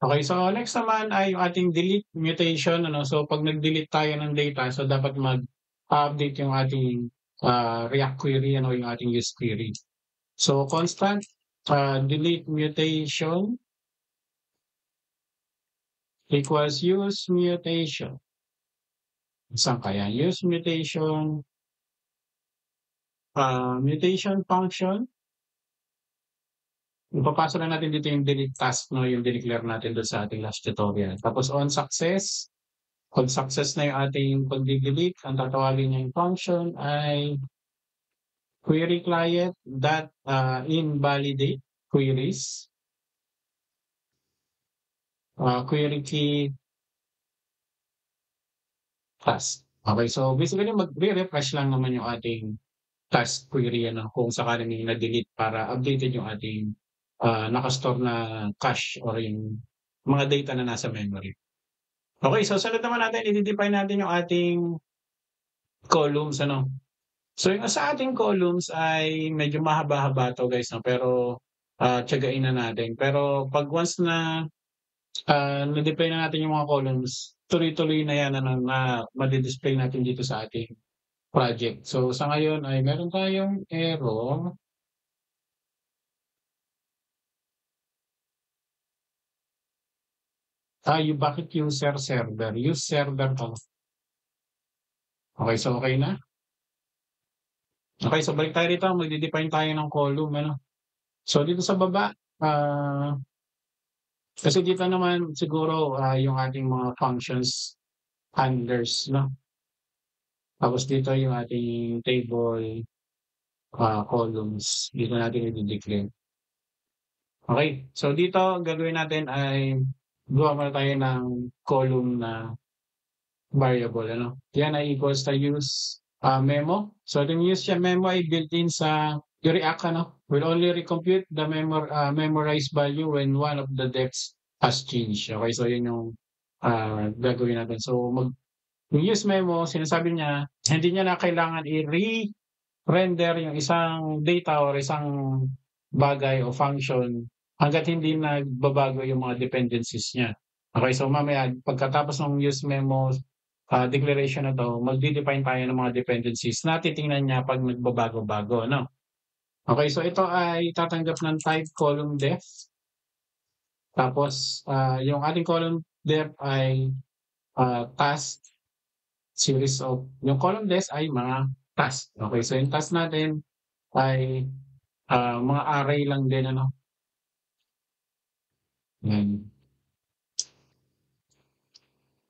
Okay, so next naman ay yung ating delete mutation ano. So 'pag nag-delete tayo ng data, so dapat update yung ating, React query ano, yung ating use query. So constant, delete mutation equals use mutation. Saan kaya? Use mutation, mutation function. Ipapasa lang natin dito yung delete task 'no, yung dineclare natin dun sa ating last tutorial. Tapos on success, 'pag success na yung ating pagde-delete, ang tatawagin niyang function ay query client dot, invalidate queries, query key task. Okay, so basically magre-refresh lang naman yung ating task query ano, kung sakaling may na-delete para updated yung ating, naka-store na cache or yung mga data na nasa memory. Okay, so sunod naman natin i-de-define natin yung ating columns ano. So yung sa ating columns ay medyo mahaba-haba 'to guys 'no, pero, tiyagain na natin. Pero 'pag once na, na-define na natin yung mga columns, tuloy-tuloy na yan ano, na madi-display natin dito sa ating project. So sa ngayon ay meron tayong error. Yung bakit user server? Use server 'to. Okay, so okey na? Okay, so balik tayo rito, magde-define tayo ng column ano. So dito sa baba, kasi dito naman siguro, yung ating mga functions handlers 'no. Tapos dito yung ating table, columns, dito natin ide-declare. Okay, so dito ang gagawin natin ay gawa muna tayo ng column na variable ano. Yan ay equals to use, memo. So yung use siya memo ay built-in sa yung React ano, will only recompute the memorized value when one of the depths has changed. Okay, so yun yung, gagawin natin. So yung use memo sinasabi niya hindi niya na kailangan i-re-render yung isang data or isang bagay o function hangga't hindi nagbabago yung mga dependencies niya. Okay, so mamaya pagkatapos ng use memo, declaration na 'to, magde-define tayo ng mga dependencies na titingnan niya 'pag nagbabago-bago ano. Okay, so ito ay tatanggap ng type column def. Tapos, yung ating column def ay, task series of yung column def ay mga task. Okay, so yung task natin ay, mga array lang din ano. Yan.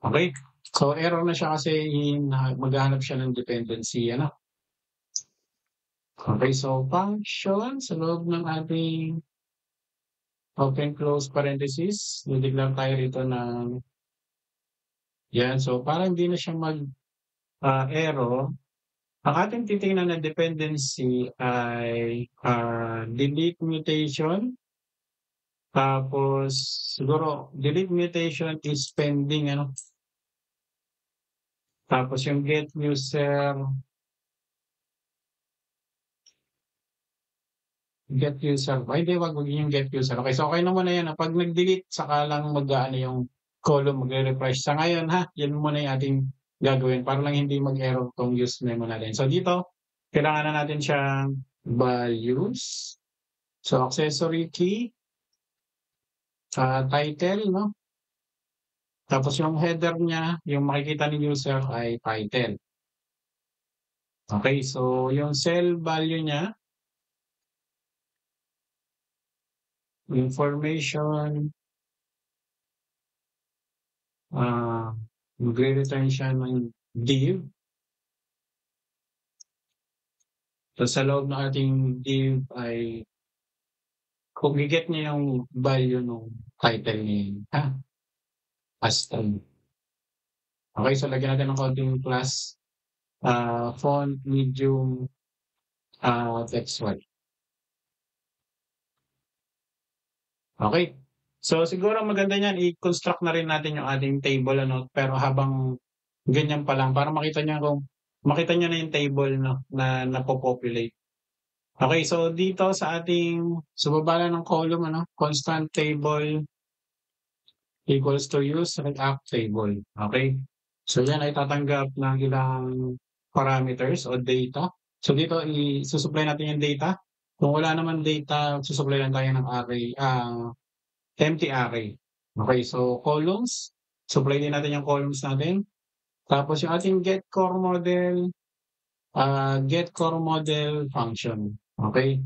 Okay, so error na siya kasi maghahanap siya ng dependency ano. Okay, so function sa loob ng ating open close parenthesis, di-declare tayo rito ng yan. So para hindi na siya error, ang ating titingnan na dependency ay, delete mutation. Tapos siguro delete mutation is pending ano. Tapos yung get user ay hindi, wag yung get user. Okay, so okay na muna yan, 'pag nag-delete saka lang mag-aano yung column, magre-refresh. Sa ngayon ha, yan muna yung ating gagawin para lang hindi mag-error 'tong use memo natin. So dito, kailangan na natin siyang values. So accessory key, title 'no. Tapos yung header niya, yung makikita ni user ay title. Okay, so yung cell value niya, information, magre-return siya ng div. So sa loob ng ating div ay kung i-get niya yung value nung title niya, custom. Okay, so lagyan natin ng konting class, font, medium, text white. Okay. So siguro maganda niyan i-construct na rin natin yung ating table ano, pero habang ganyan pa lang para makita niyo na yung table 'no, na napo-populate. Okay, so dito sa baba lang ng column ano, constant table equals to use React table. Okay? So yan ay tatanggap ng ilang parameters o data. So dito isusupply natin yung data. Kung wala naman data, susupply lang tayo ng array, empty array. Okay, so columns, supply din natin yung columns natin. Tapos yung ating get core model function. Okay?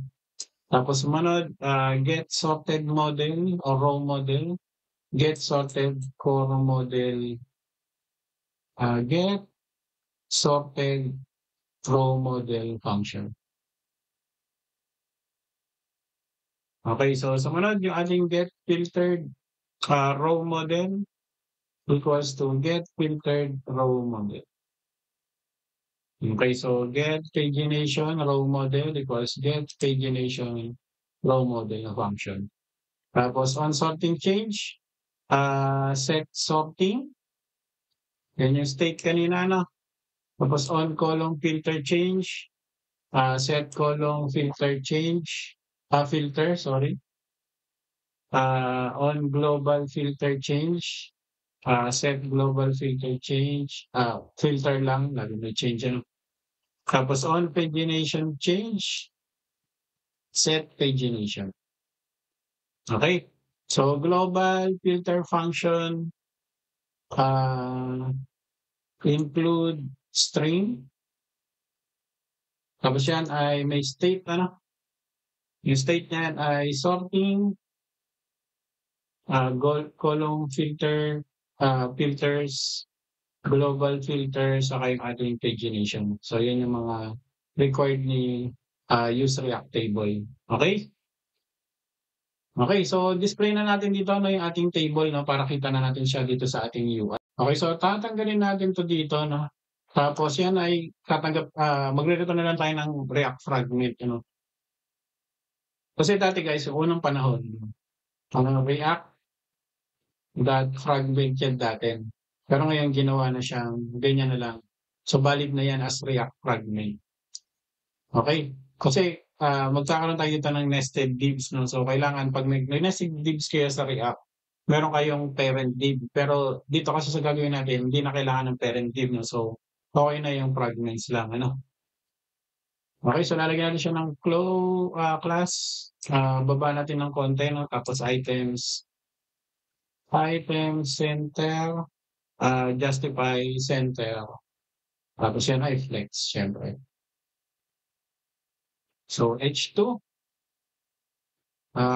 Tapos sumunod, get sorted model or row model, get sorted core model, get sorted row model function. Okay, so sumunod yung ating get filtered row model equals to get filtered row model. Okay, so get pagination row model equals get pagination row model na function. Tapos on sorting change, set sorting. Yan yung state kanina, no? Tapos on column filter change, set column filter change, filter, sorry. On global filter change, set global filter change, filter lang, lagi may change ano. Tapos on pagination change, set pagination. Okay? So global filter function include string. Tapos yan ay may state ano? Yung state niyan ay sorting, column filter, filters, global filters, saka yung ating pagination. So yan yung mga required ni use React table. Okay? Okay, so display na natin dito no, yung ating table no, para kita na natin siya dito sa ating UI. Okay, so tatanggalin natin to dito no. Tapos yan ay magre-return na lang tayo ng React fragment ano. Kasi dati guys, yung unang panahon, React fragment yan dati. Pero ngayon ginawa na siyang ganyan na lang. So valid na yan as React fragment. Okay? Kasi magkakaroon tayo dito ng nested divs no. So kailangan pag may nested divs kayo sa React, meron kayong parent div. Pero dito kasi sa gagawin natin, hindi na kailangan ng parent div no. So okay na yung fragments lang ano. Okay, so lalagyan natin siya ng class. Baba natin ng konti no. Tapos items center, justify center. Tapos yan ay flex, syempre. So H2,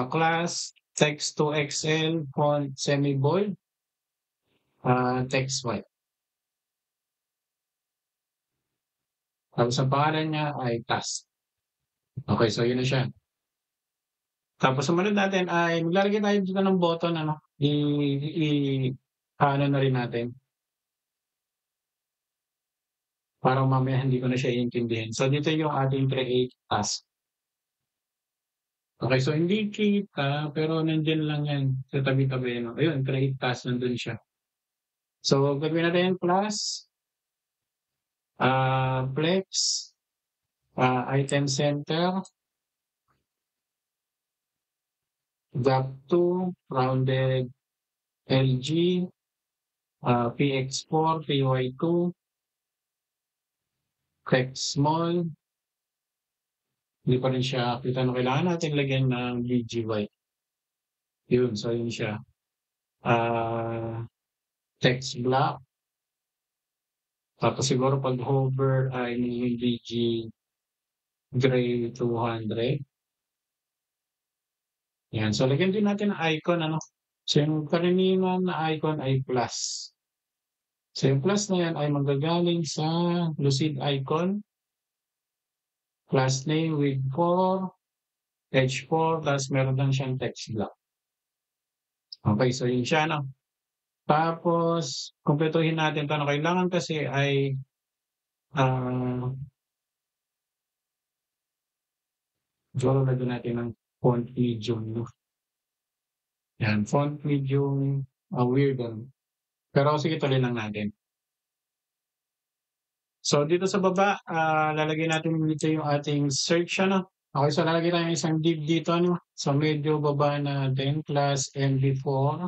class text to Excel font semi-bold, text white. Tapos ang pangalan niya ay task. Okay, so yun na siya. Tapos sumunod natin ay maglalagay tayo dito ng button ano, ano na rin natin. Para mamaya hindi ko na siya iintindihin. So dito yung ating create task. Okay, so hindi kita, pero nandiyan lang yan sa tabi-tabi. No? Ayun, create task, nandun siya. So gagawin natin plus, flex, item center, gap2, rounded LG, px4, py2, text small, hindi pa rin siya kita na kailangan natin lagyan ng BGY. Yun, so yun siya. Text block. Tapos siguro pag hover ay yung BG gray 200. Yan, so lagyan din natin ng icon ano. So yung karaniwan na icon ay plus. So yung plus na yan ay magagaling sa Lucid icon. Class name with 4, H4, tapos meron lang siyang text block. Okay, so yun siya, no? Tapos, kumpletuhin natin ito. Ano kailangan kasi ay lagyan natin ng font medium, no? Yan, font medium, weird. Pero sige, tuloy lang natin. So, dito sa baba, lalagay natin dito yung ating search, ano? Okay, so lalagay tayo ng isang div dito, ano? So, medyo baba natin, class MD4.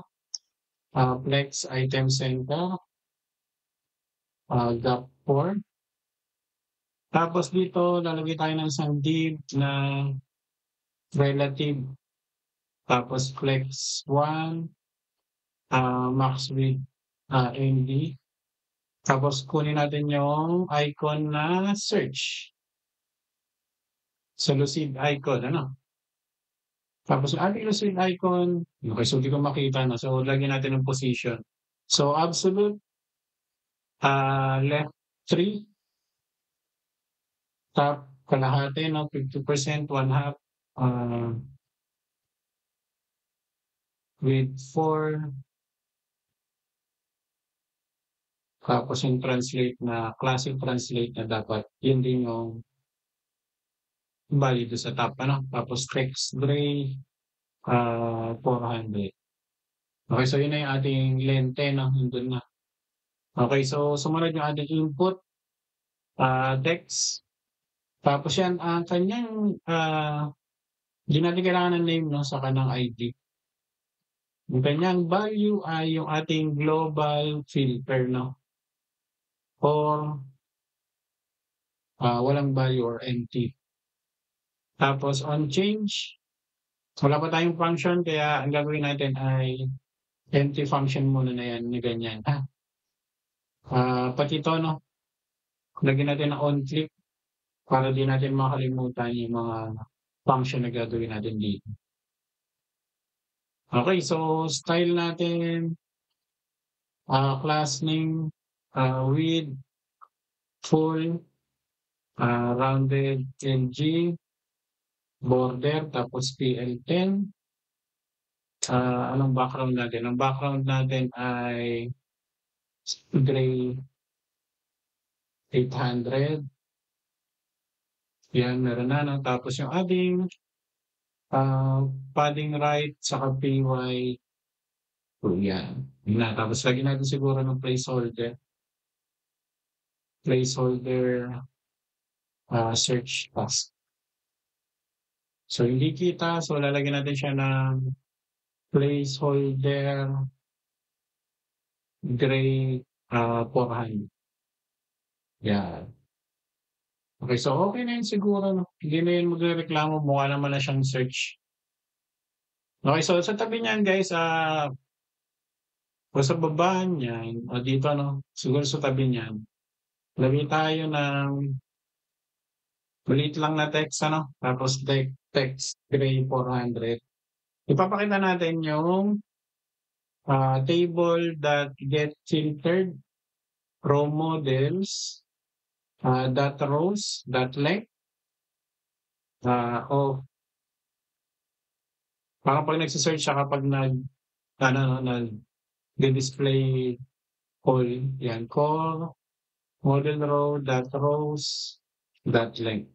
Flex item center, gap 4. Tapos dito lalagay tayo ng isang div na relative, tapos flex 1, max width, MD. Tapos kunin natin yung icon na search. Sa lucid icon, ano? Tapos yung ating lucid icon, okay, so di ko makita na. So lagyan natin ng position. So absolute, left 3, top kalahati, no? 50%, 1/2, with 4, tapos yung translate na, classic translate na dapat, yun din yung value sa top, ano? Tapos text gray, 400. Okay, so yun na yung ating lente, no? Yun na. Okay, so sumunod yung ating input, text. Tapos yan, kanyang, di natin kailangan ng name, no, sa kanang ID. Yung kanyang value ay yung ating global filter, no? Or walang value or empty. Tapos on change, wala pa tayong function, kaya ang gagawin natin ay empty function muna na yan, ni ganyan. Pati ito, no? Lagyan natin ng on click para di natin makalimutan yung mga function na gagawin natin dito. Okay, so style natin, class name, with, full, rounded LG, border, tapos PL10. Anong background natin? Ang background natin ay gray 800. Yan, meron na. No? Tapos yung ating padding right saka PY. Yan. Yun na. Tapos lagyan natin siguro ng placeholder. Placeholder search task. So hindi kita. So lalagyan natin siya ng placeholder gray 400. Yan. Okay, so okay na yun siguro. No? Hindi na yun magreklamo. Mukha naman na siyang search. Okay, so sa tabi niyan guys, o sa baba niyan, o dito, no? Siguro sa tabi niyan, lagay tayo ng maliit lang na text, ano? Tapos text gray 400. Ipapakita natin yung table that get filtered, row models, dot rows, dot length, o parang pag nagsisearch siya kapag nag-display call, yan, call, model row, dot rows, dot length,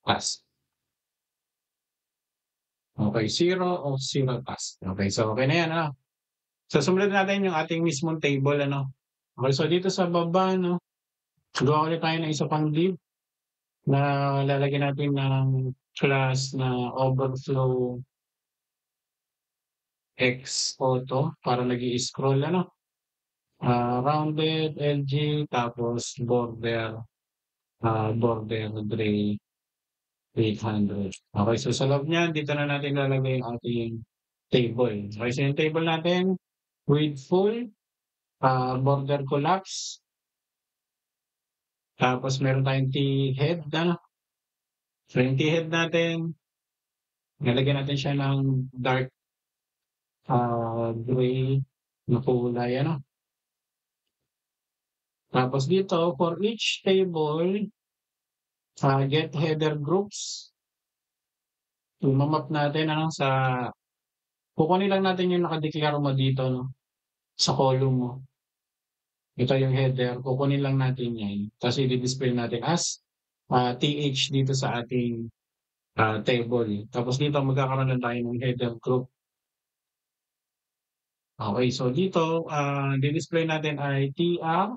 pass. Okay, 0 o 0 pass. Okay, so okay na yan, ano? So sumunod natin yung ating mismong table, ano? Okay, so dito sa baba, no? Gawa ulit tayo ng isa pang div na lalagyan natin ng class na overflow x auto para nag-i-scroll, ano? Rounded LG, tapos border gray 800. Okay, so sa loob niyan, dito na natin lalagay yung ating table. Okay, so yung table natin, with full, border collapse, tapos meron tayong T-head, ano? So yung T-head natin, nalagyan natin siya ng dark gray na kulay, ano? Tapos dito, for each table, get header groups. Mamap natin, ano, kukunin lang natin yung nakadeklara mo dito, no? Sa column mo. Ito yung header, kukunin lang natin yan. Tapos i-display natin as TH dito sa ating table. Tapos dito magkakaroon na tayo ng header group. Okay, so dito, di-display natin ay TR.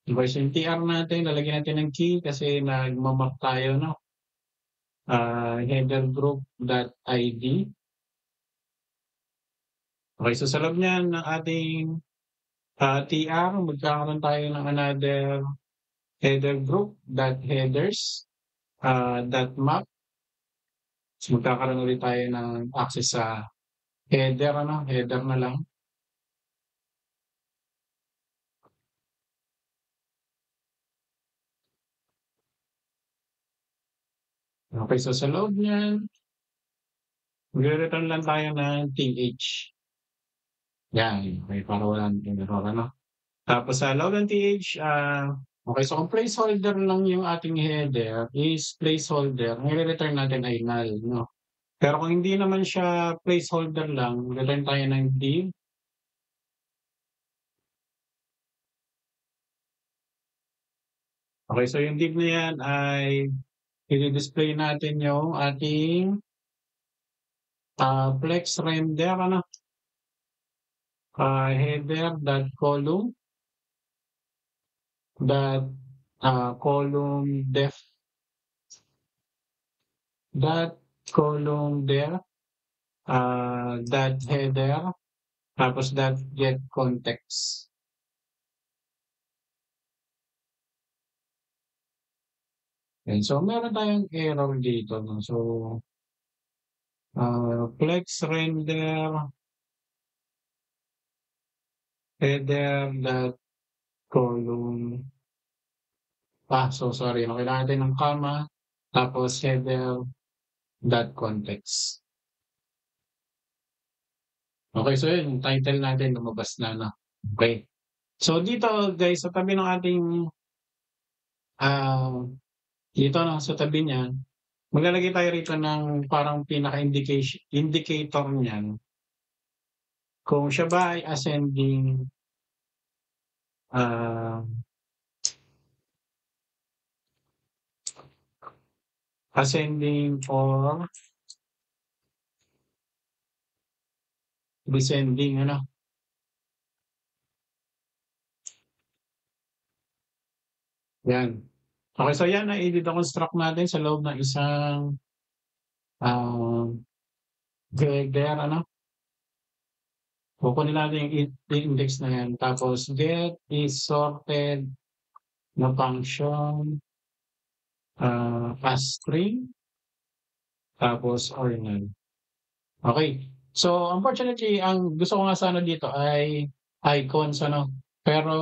Diba, so yung TR natin, lalagyan natin ng key kasi nagmamap tayo, no? Header group.id. Okay, so sa loob niyan ng ating, TR magkakaroon tayo ng another header group, dot headers, dot map. So, magkakaroon ulit tayo ng access sa header ano, header na lang. Okay, so sa loob niyan, magre-return lang tayo ng TH. Yan, okay, para walang error ano. Tapos sa loob ng TH, okay, so kung placeholder lang yung ating header is placeholder, ang ire-return natin ay null, no? Pero kung hindi naman siya placeholder lang, return tayo ng div. Okay, so yung div na yan ay i-display natin yung ating flex render, ano, header dot column dot column def dot column def dot header tapos dot get context. Okay, so meron tayong error dito, no? So flex render header dot column. So sorry, no, kailangan natin ng comma, tapos header dot context. Okay, so yun, yung title natin lumabas na, no? Okay. So dito guys, sa tabi ng ating, ah, dito no, sa tabi niyan, maglalagay tayo rito ng parang pinaka-indication indicator niyan kung siya ba ay ah, ascending or descending, ano? Yan. Okay, so yan ay i-deconstruct natin sa loob ng isang, header, ano? Kukunin natin yung index na yan. Tapos get is sorted na function, as string, tapos ordinal. Okay. So, unfortunately, ang gusto ko nga sana dito ay icons, ano? Pero,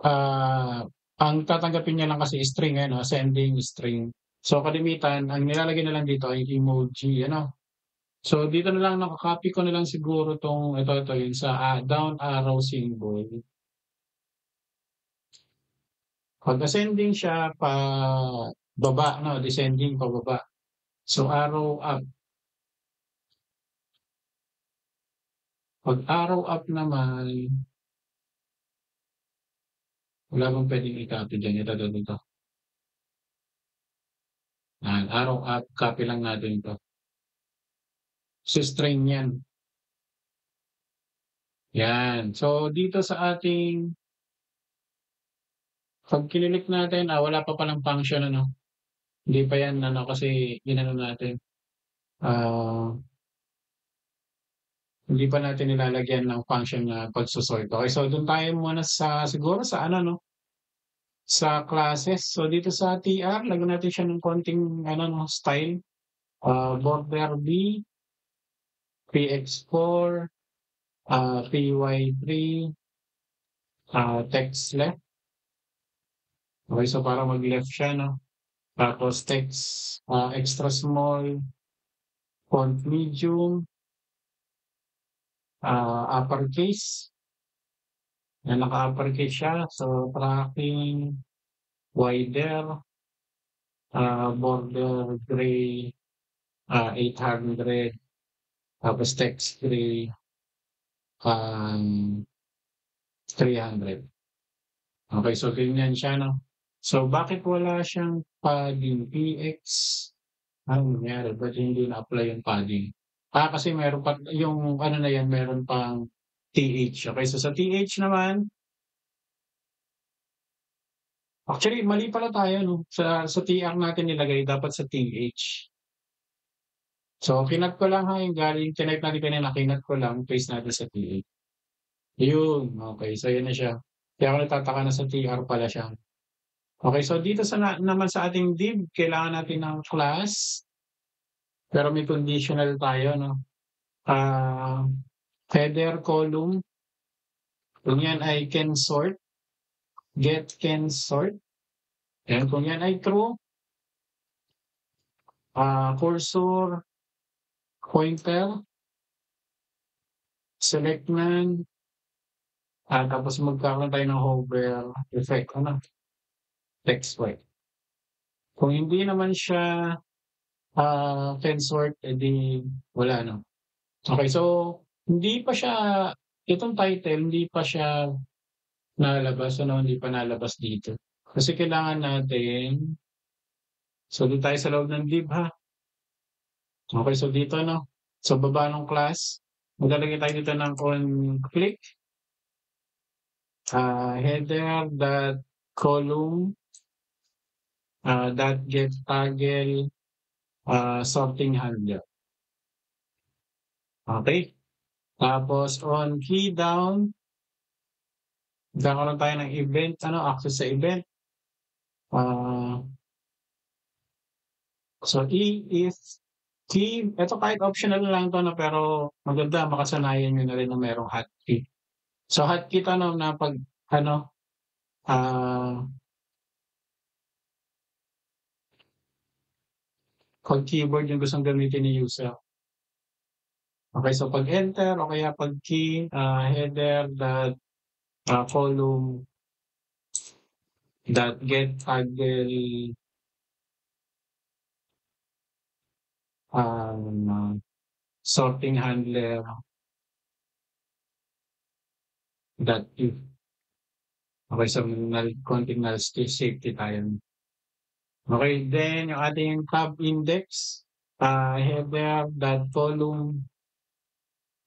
ah, ang tatanggapin niya lang kasi string, eh, no? Sending string. So, kalimitan, ang nilalagay na lang dito ay emoji, ano? So, dito na lang, nakakopy ko na lang siguro tong, ito, yun sa down arrow symbol. Pag ascending siya, pa baba, no? Descending, pababa. So, arrow up. Pag arrow up naman, wala bang pwedeng i-copy dyan. Ito, dito. Arrow up, copy lang natin ito. So, string yan. Yan. So, dito sa ating, pag kinilik natin, wala pa palang function, ano. Hindi pa yan, ano, kasi ginano natin. Ah, hindi pa natin nilalagyan ng function na pagsusort. Okay, so doon tayo muna sa, siguro sa ano, no, sa classes. So, dito sa TR, lagyan natin siya ng konting, ano, no, style. Border B, PX4, PY3, text left. Okay, so para mag-left siya, no? Tapos text, extra small, font medium, uppercase. Yan, naka-uppercase siya. So, tracking, wider, border gray, 800, tapos text gray, 300. Okay, so ganyan siya, no? So, bakit wala siyang padding PX? Anong nangyari? Ba't hindi na-apply yung padding? Kasi meron pa, yung ano na yan, meron pang TH. Okay, so sa TH naman, actually, mali pala tayo, no? Sa TR natin nilagay, dapat sa TH. So, kinat ko lang ha, yung galing chineck natin kanina, kinat ko lang, paste natin sa TA. Yun, okay. So, yun na siya. Kaya ako nagtataka na sa TR pala siya. Okay, so dito sa naman sa ating div, kailangan natin ng class, pero may conditional tayo, no? Ah, header column, kung yan ay can sort, get can sort, and kung yan ay true, cursor, pointer, select none, tapos magkakaroon tayo ng hover effect, ano, text white. Kung hindi naman siya can sort, edi wala, no? Okay, so hindi pa siya, itong title, hindi pa siya nalabas, ano, hindi pa nalabas dito. Kasi kailangan natin, so doon tayo sa loob ng div ha. Okay, so dito, no, sa baba ng class, maglalagay tayo dito ng conflict, header dot column, dot get toggle, sorting handler. Okay, tapos on key down, magkakaroon tayo ng event, ano, access sa event. So if key, ito kahit optional lang to, no, pero maganda makasanayan nyo na rin na merong hotkey. So hotkey to, no, na pag ano, pag keyboard yung gustong gamitin ni user. Okay, so pag enter o kaya pag key, header dot column dot get toggle sorting handler dot if. Okay, so konting null safety tayo. Okay, then yung ating tab index, header dot column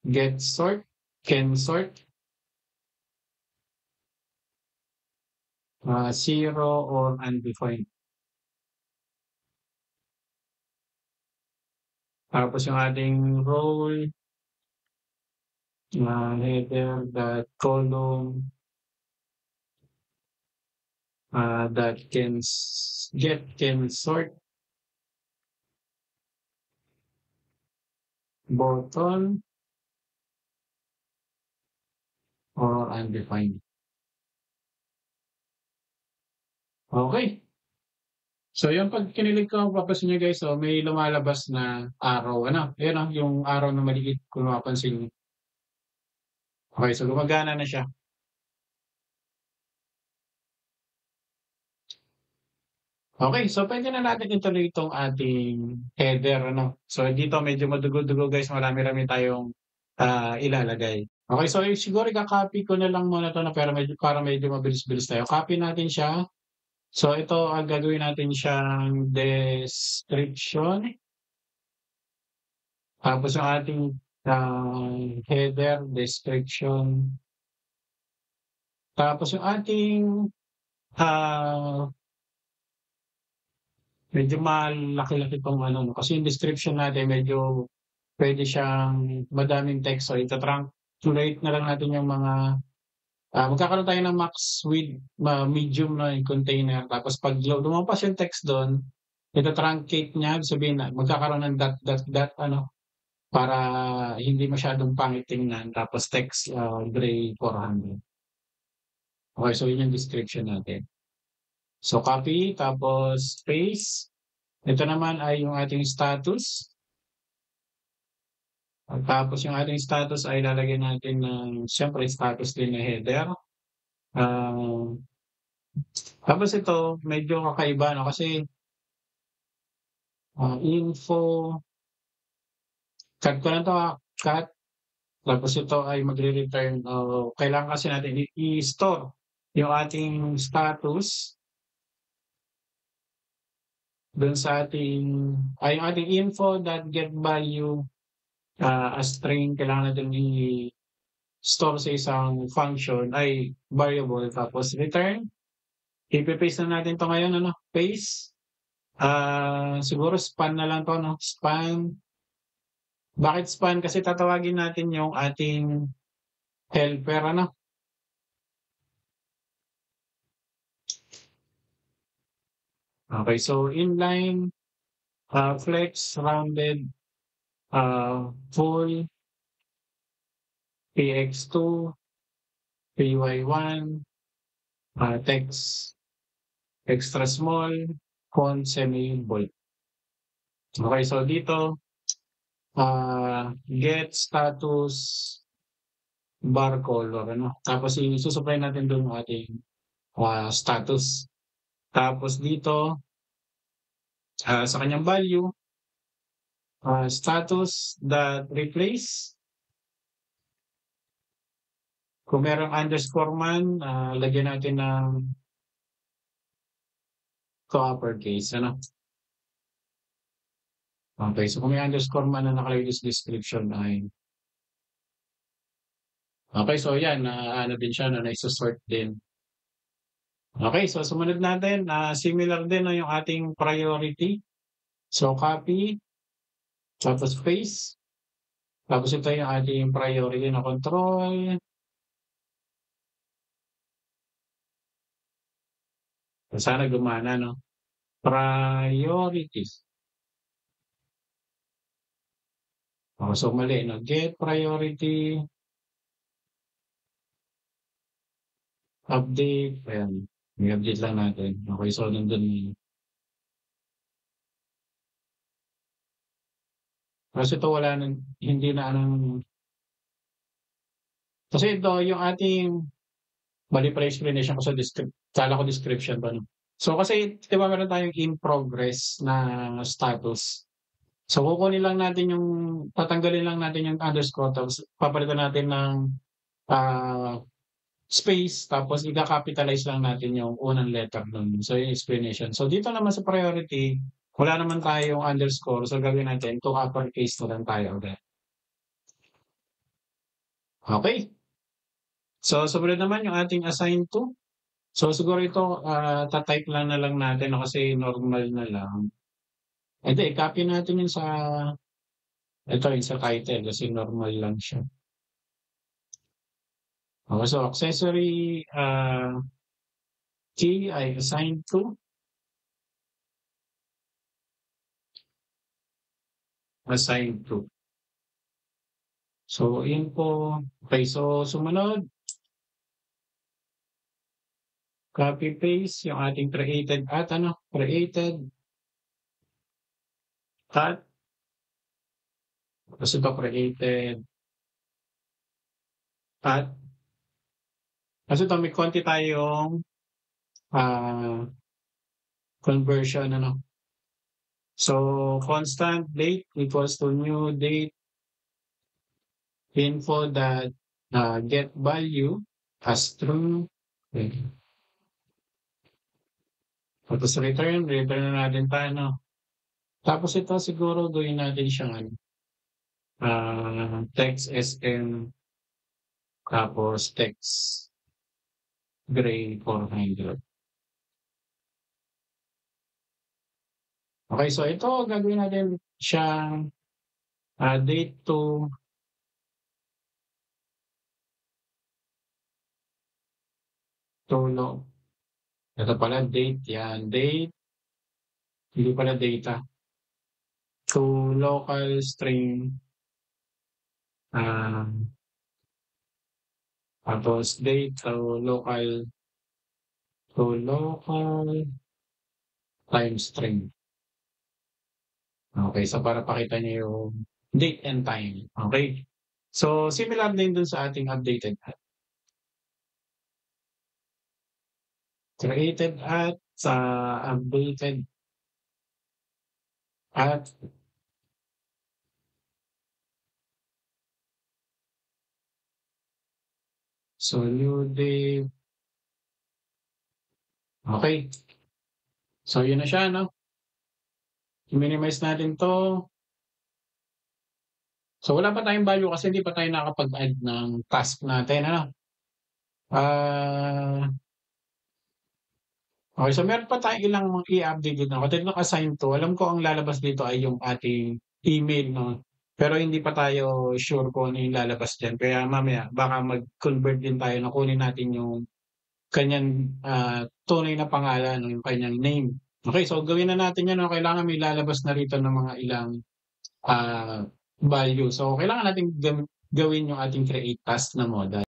get sort, can sort, 0 or undefined. Tapos yung ating role, header dot column that can sort, button or undefined. Okay. So yung pag kinilig ko, mapapansin nyo guys, so may lumalabas na arrow. Ano? Ayan, yung arrow na maliit, kung mapapansin nyo. Okay, so gumagana na siya. Okay, so pwede na natin ituloy itong ating header, ano? So dito medyo madugo-dugo guys, marami-rami tayong ilalagay. Okay, so siguro i-copy ko na lang muna ito na para medyo mabilis-bilis tayo. Copy natin siya. So ito ang gagawin natin siyang description. Tapos yung ating header, description. Tapos yung ating medyo malaki-laki pang ano, no? Kasi yung description natin medyo pwede siyang madaming text. So ita-truncate na lang natin yung mga magkakaroon tayo ng max width, medium na yung container. Tapos pag lumampas yung text doon, ita-truncate niya, sabihin na magkakaroon ng dot, ano, para hindi masyadong pangit tingnan. Tapos text, gray 400. Okay, so yun yung description natin. So copy, tapos paste. Ito naman ay yung ating status. Tapos yung ating status ay lalagyan natin ng, siyempre, status din na header. Tapos ito, medyo kakaiba, no? Kasi info, cut ko lang to, cut. Tapos ito ay magre-return. Kailangan kasi natin i-store yung ating status dun sa ating, yung ating info.getValue as string, kailangan natin i-store sa isang function ay variable. Tapos return. I-paste na natin to ngayon, ano? Paste. Siguro span na lang to, no? Span. Bakit span? Kasi tatawagin natin yung ating helper, ano? Okay, so inline, flex, rounded, full, px2, py1, text, extra small, font, semi-bold. Okay, so dito, get status bar color, ano? Tapos isusupply natin doon yung ating status. Tapos dito, sa kanyang value, status dot replace. Kung merong underscore man, lagyan natin ng uppercase, ano? Okay, so kung may underscore man na nakalagay sa description ay okay, so yan, ano din siya, na naisosort din. Okay, so sumunod natin, similar din no, yung ating priority. So copy, tapos paste. Tapos ito yung ating priority na control. Sana gumana, no? Priorities. So mali, no? Get priority, update, ayan. I-update lang natin. Okay, so nandun. Kasi ito wala nang, hindi na anong, kasi ito yung ating, mali pa explanation ko sa kala ko description pa, no? So kasi, di ba meron tayong in progress na status. So kukunin lang natin yung, tatanggalin lang natin yung underscore, tapos papalitan natin ng space, tapos i-capitalize lang natin yung unang letter nun. So yung explanation. So dito naman sa priority, wala naman tayong underscore. So gagawin natin, to uppercase na lang tayo ulit. Okay. So sumunod naman yung ating assign to. So siguro ito, tatype lang na lang natin no, kasi normal na lang. Hindi, copy natin yung sa, ito yung sa title kasi normal lang siya. Okay, so accessory key ay assigned to. Assigned to. So, yun po. Okay, so sumunod, copy paste yung ating created at ano, created at, tapos ito created at, kasi ito may konti tayong conversion, ano. So, constant date equals to new date info that get value as true. Okay. Tapos return na natin pa, ano. Tapos ito siguro gawin natin siyang ano, text SM tapos text gray 400. Okay, so ito gagawin natin siyang date to no. Ito pala date, yan. Date, hindi pala data. To local string, tapos date to local time string. Okay, so para pakita niyo yung date and time. Okay. So, similar din dun sa ating updated at. Created at sa updated at. So, new date. Okay. So, yun na siya, no? I-minimize natin to. So, wala pa tayong value kasi hindi pa tayo nakapag-add ng task natin, ano? Okay, so meron pa tayong ilang i-update dito. Kasi nung assign to, alam ko ang lalabas dito ay yung ating email, no? Pero hindi pa tayo sure kung ano yung lalabas diyan. Kaya mamaya baka mag-convert din tayo na kunin natin yung kanyang, tunay na pangalan o yung kanyang name. Okey, so gawin na natin 'yan 'no, kailangan may lalabas na rito ng mga ilang, ah, value. So kailangan nating gawin yung ating create task na modal.